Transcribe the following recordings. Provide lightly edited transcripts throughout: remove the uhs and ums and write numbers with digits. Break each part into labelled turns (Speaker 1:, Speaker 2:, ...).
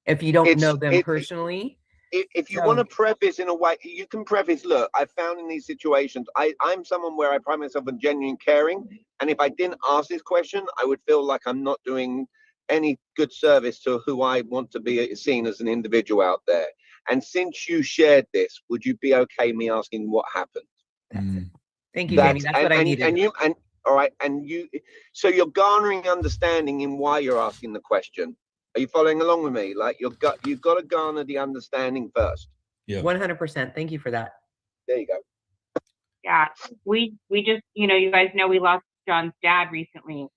Speaker 1: if you don't know them personally.
Speaker 2: If you want to preface in a way, you can preface, look, I found in these situations, I'm someone where I pride myself on genuine caring. And if I didn't ask this question, I would feel like I'm not doing any good service to who I want to be seen as an individual out there. And since you shared this, would you be okay me asking what happened?
Speaker 1: Thank you, Jamie. That's what I needed.
Speaker 2: All right. So you're garnering understanding in why you're asking the question. Are you following along with me? Like you've got to garner the understanding first.
Speaker 1: Yeah. 100%. Thank you for that.
Speaker 2: There you go.
Speaker 3: Yeah. We just, you guys know we lost John's dad recently.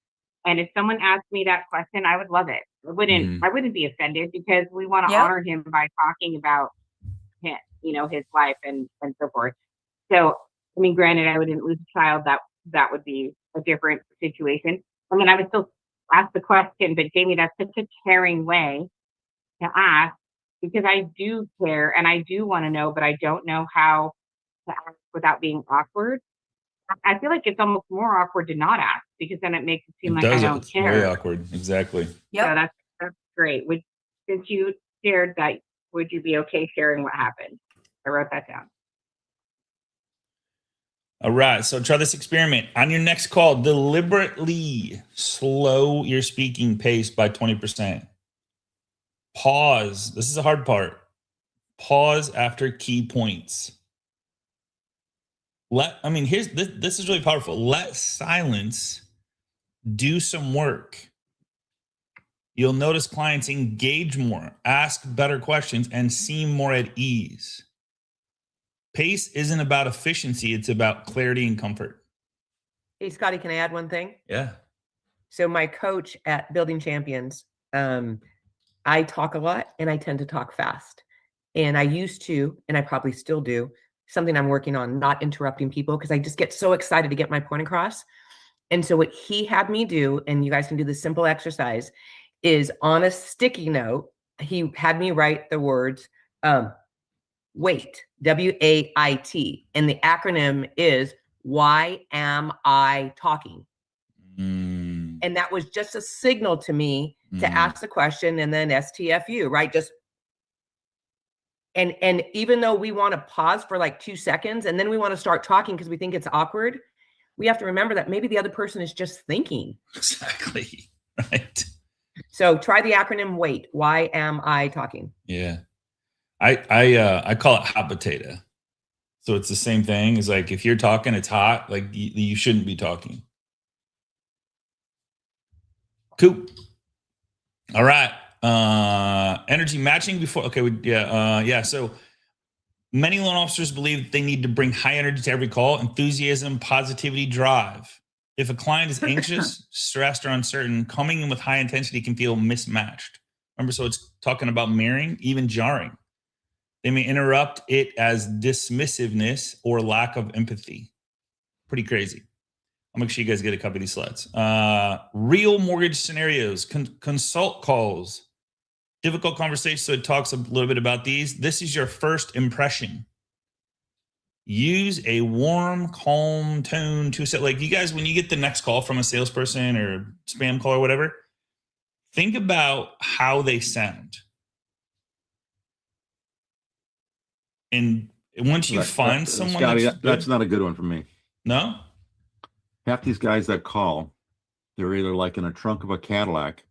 Speaker 3: And if someone asked me that question, I would love it. I wouldn't be offended because we want to honor him by talking about him, his life and so forth. So, I mean, granted, I wouldn't lose a child. That would be a different situation. I mean, I would still ask the question, but Jamie, that's such a caring way to ask because I do care and I do want to know, but I don't know how to ask without being awkward. I feel like it's almost more awkward to not ask because then it makes it seem like I don't care.
Speaker 4: Very awkward. Exactly.
Speaker 3: Yeah, that's great. Since you shared that, would you be okay sharing what happened? I wrote that down.
Speaker 4: All right. So try this experiment. On your next call, deliberately slow your speaking pace by 20%. Pause. This is the hard part. Pause after key points. This is really powerful. Let silence do some work. You'll notice clients engage more, ask better questions, and seem more at ease. Pace isn't about efficiency. It's about clarity and comfort.
Speaker 1: Hey, Scotty, can I add one thing?
Speaker 4: Yeah.
Speaker 1: So my coach at Building Champions, I talk a lot and I tend to talk fast. And I used to, and I probably still do, something I'm working on, not interrupting people because I just get so excited to get my point across. And so what he had me do, and you guys can do this simple exercise, is on a sticky note, he had me write the words, WAIT, W-A-I-T. And the acronym is, why am I talking? And that was just a signal to me to ask the question and then STFU, right? Just and even though we want to pause for like 2 seconds and then we want to start talking because we think it's awkward, we have to remember that maybe the other person is just thinking.
Speaker 4: Exactly. Right.
Speaker 1: So try the acronym WAIT. Why am I talking?
Speaker 4: Yeah. I call it hot potato. So it's the same thing. It's like if you're talking, it's hot. Like you shouldn't be talking. Cool. All right. Energy matching before. Okay. So many loan officers believe they need to bring high energy to every call, enthusiasm, positivity, drive. If a client is anxious, stressed, or uncertain, coming in with high intensity can feel mismatched. Remember, so it's talking about mirroring, even jarring. They may interrupt it as dismissiveness or lack of empathy. Pretty crazy. I'll make sure you guys get a copy of these slides. Real mortgage scenarios, consult calls, difficult conversations. So it talks a little bit about these. This is your first impression. Use a warm, calm tone to set. Like you guys, when you get the next call from a salesperson or spam call or whatever, think about how they sound. And once you find someone,
Speaker 5: Scotty, that's not a good one for me.
Speaker 4: No?
Speaker 5: Half these guys that call, they're either like in a trunk of a Cadillac.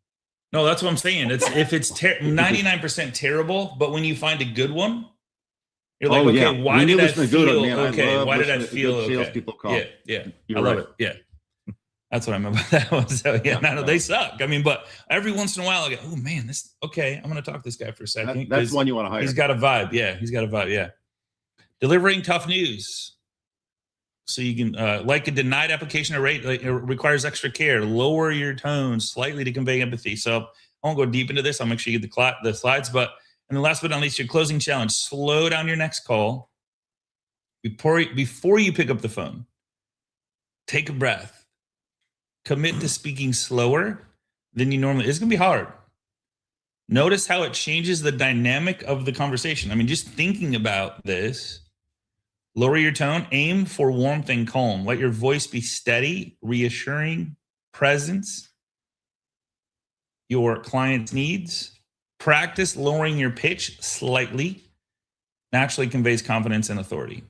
Speaker 4: No, that's what I'm saying. If it's 99% terrible, but when you find a good one, you're like, okay, why did I feel okay? Why did I feel okay?
Speaker 5: Salespeople call.
Speaker 4: Yeah. I love it. Yeah. That's what I meant by that one. So they suck. I mean, but every once in a while I go, oh man, okay, I'm gonna talk to this guy for a second.
Speaker 5: That's one you want to hire.
Speaker 4: He's got a vibe. Yeah, he's got a vibe. Yeah. Delivering tough news. So you can, like a denied application or rate, it requires extra care. Lower your tone slightly to convey empathy. So I won't go deep into this. I'll make sure you get the slides. And then last but not least, your closing challenge. Slow down your next call. Before you pick up the phone, take a breath. Commit to speaking slower than you normally. It's going to be hard. Notice how it changes the dynamic of the conversation. I mean, just thinking about this. Lower your tone, aim for warmth and calm. Let your voice be steady, reassuring, presence, your client's needs, practice lowering your pitch slightly. Naturally conveys confidence and authority.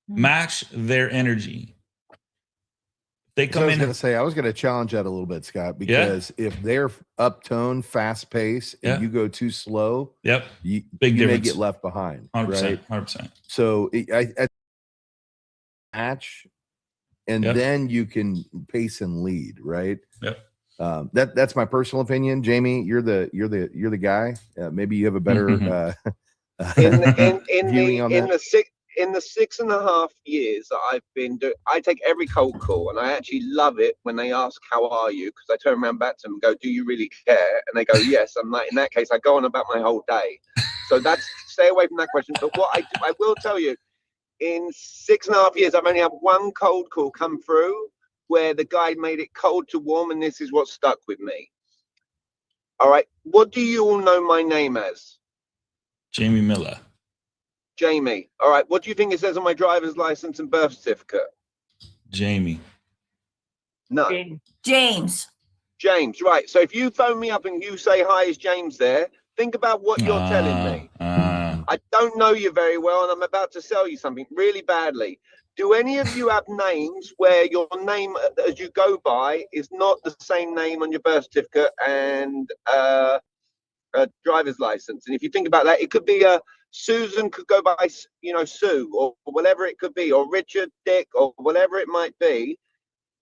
Speaker 4: Match their energy. They come in.
Speaker 6: I was going to challenge that a little bit, Scott, because if they're uptone, fast pace, and you go too slow, you may get left behind.
Speaker 4: 100%,
Speaker 6: right?
Speaker 4: 100%.
Speaker 6: So I match, and then you can pace and lead, right?
Speaker 4: Yep.
Speaker 6: That's my personal opinion. Jamie, you're the guy. Maybe you have a better viewing on that.
Speaker 2: In the 6.5 years that I've been doing, I take every cold call, and I actually love it when they ask, "How are you?" Because I turn around back to them and go, "Do you really care?" And they go, "Yes." I'm like, in that case, I go on about my whole day. So that's, stay away from that question. But what I will tell you, in 6.5 years, I've only had one cold call come through where the guy made it cold to warm, and this is what stuck with me. All right, what do you all know my name as?
Speaker 4: Jamie Miller.
Speaker 2: Jamie. All right. What do you think it says on my driver's license and birth certificate?
Speaker 4: Jamie.
Speaker 2: No.
Speaker 7: James.
Speaker 2: James. Right. So if you phone me up and you say, "Hi, is James there?" Think about what you're telling me. I don't know you very well, and I'm about to sell you something really badly. Do any of you have names where your name as you go by is not the same name on your birth certificate and a driver's license? And if you think about that, it could be Susan could go by, Sue, or whatever it could be, or Richard, Dick, or whatever it might be.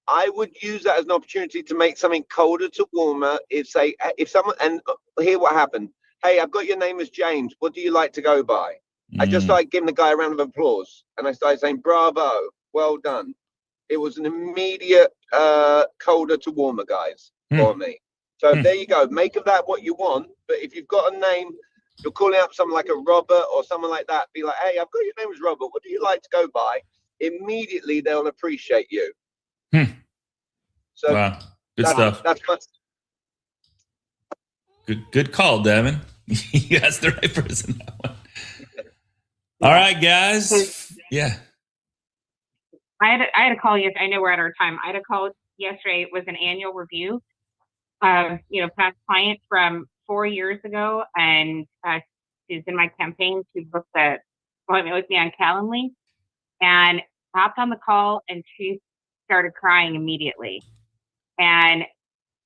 Speaker 2: I would use that as an opportunity to make something colder to warmer. If someone, and hear what happened. "Hey, I've got your name as James. What do you like to go by?" I just started giving the guy a round of applause, and I started saying, "Bravo, well done." It was an immediate colder to warmer, guys, for me. So there you go. Make of that what you want. But if you've got a name, you're calling up someone like a Robert or someone like that, be like, "Hey, I've got your name as Robert. What do you like to go by?" Immediately, they'll appreciate you. So
Speaker 4: wow. Good stuff.
Speaker 2: That's my...
Speaker 4: Good call, Devin. You asked the right person that one. All right, guys. Yeah.
Speaker 3: I had a call yesterday. I know we're at our time. I had a call yesterday. It was an annual review of, past client from 4 years ago. And she's in my campaign. She booked the appointment with me on Calendly and hopped on the call, and she started crying immediately and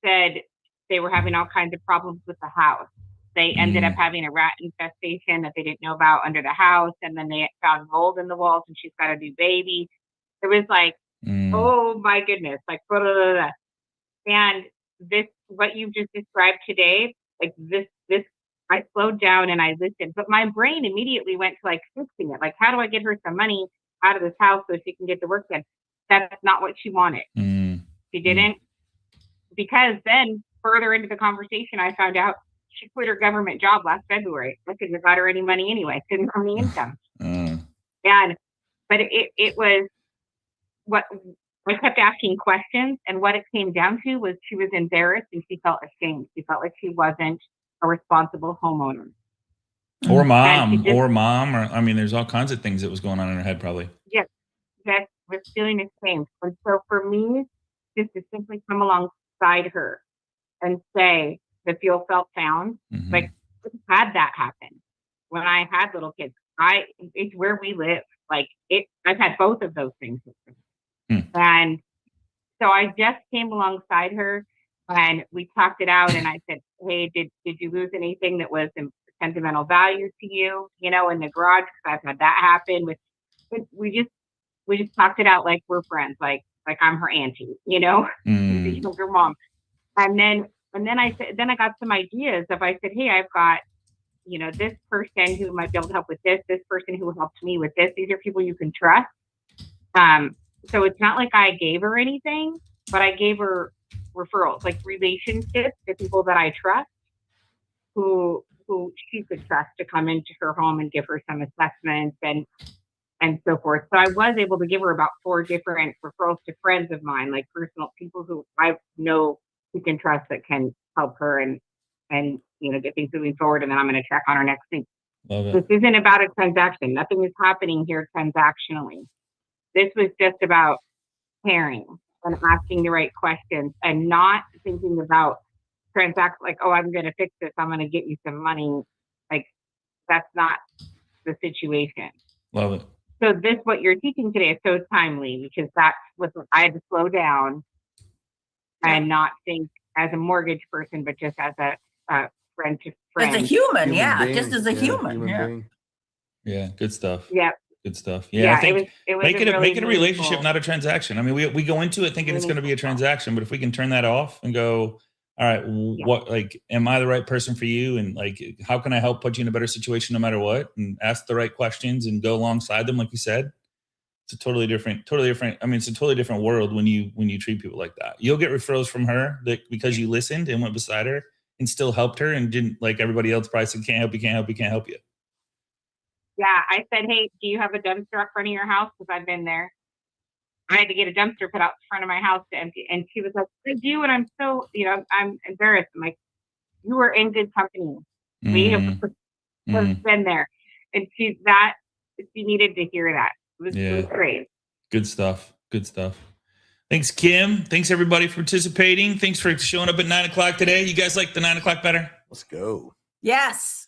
Speaker 3: said they were having all kinds of problems with the house. They ended up having a rat infestation that they didn't know about under the house. And then they found mold in the walls, and she's got a new baby. It was like, oh my goodness, like, blah, blah, blah, blah. And this, what you just described today, like this, I slowed down and I listened, but my brain immediately went to like fixing it. Like, how do I get her some money out of this house so she can get to work done? That's not what she wanted. She didn't, because then further into the conversation, I found out she quit her government job last February. I couldn't have got her any money anyway. Couldn't earn the income. But it was what I kept asking questions, and what it came down to was she was embarrassed and she felt ashamed. She felt like she wasn't a responsible homeowner.
Speaker 4: Or mom, or I mean, there's all kinds of things that was going on in her head, probably.
Speaker 3: Yes, that was feeling ashamed. And so for me, just to simply come alongside her and say, the feel felt found, like, I've had that happen when I had little kids. It's where we live. Like, I've had both of those things. And so I just came alongside her and we talked it out, and I said, "Hey, did you lose anything that was sentimental value to you, in the garage?" Because I've had that happen. We just talked it out like we're friends, like I'm her auntie, the younger mom. And then I said, I got some ideas of, I said, "Hey, I've got, this person who might be able to help with this person who helped me with this. These are people you can trust." So it's not like I gave her anything, but I gave her referrals, like relationships to people that I trust, who she could trust to come into her home and give her some assessments and so forth. So I was able to give her about 4 different referrals to friends of mine, like personal people who I know who can trust, that can help her and get things moving forward. And then I'm going to check on her next week. This isn't about a transaction. Nothing is happening here transactionally. This was just about caring and asking the right questions and not thinking about transact like, oh, I'm going to fix this. I'm going to get you some money. Like, that's not the situation.
Speaker 4: Love it.
Speaker 3: So what you're teaching today is so timely, because that's what I had to slow down and not think as a mortgage person, but just as a friend to friend.
Speaker 7: As a human
Speaker 6: being.
Speaker 7: just as a human.
Speaker 6: Being.
Speaker 4: Yeah, good stuff.
Speaker 3: Yeah.
Speaker 4: Good stuff. Yeah, I think
Speaker 3: it was
Speaker 4: make it
Speaker 3: really
Speaker 4: a relationship, not a transaction. I mean, we go into it thinking it's going to be a transaction, but if we can turn that off and go, all right, what, like, am I the right person for you? And like, how can I help put you in a better situation no matter what? And ask the right questions and go alongside them, like you said. It's a totally different. I mean, it's a totally different world when you treat people like that. You'll get referrals from her because you listened and went beside her and still helped her and didn't, like everybody else probably said, can't help you.
Speaker 3: Yeah, I said, hey, do you have a dumpster up front of your house? Because I've been there. I had to get a dumpster put out in front of my house to empty. And she was like, I do. And I'm so, I'm embarrassed. I'm like, you were in good company. We have been there. And she needed to hear that. It was great.
Speaker 4: Good stuff. Thanks, Kim. Thanks, everybody, for participating. Thanks for showing up at 9:00 today. You guys like the 9:00 better?
Speaker 6: Let's go.
Speaker 7: Yes.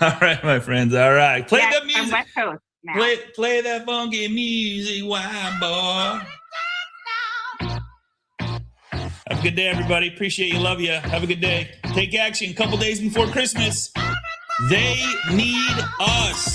Speaker 4: All right, my friends. All right. Play the music.
Speaker 3: I'm West Coast now.
Speaker 4: Play that funky music, wild boy. Have a good day, everybody. Appreciate you. Love you. Have a good day. Take action. A couple days before Christmas. They need us.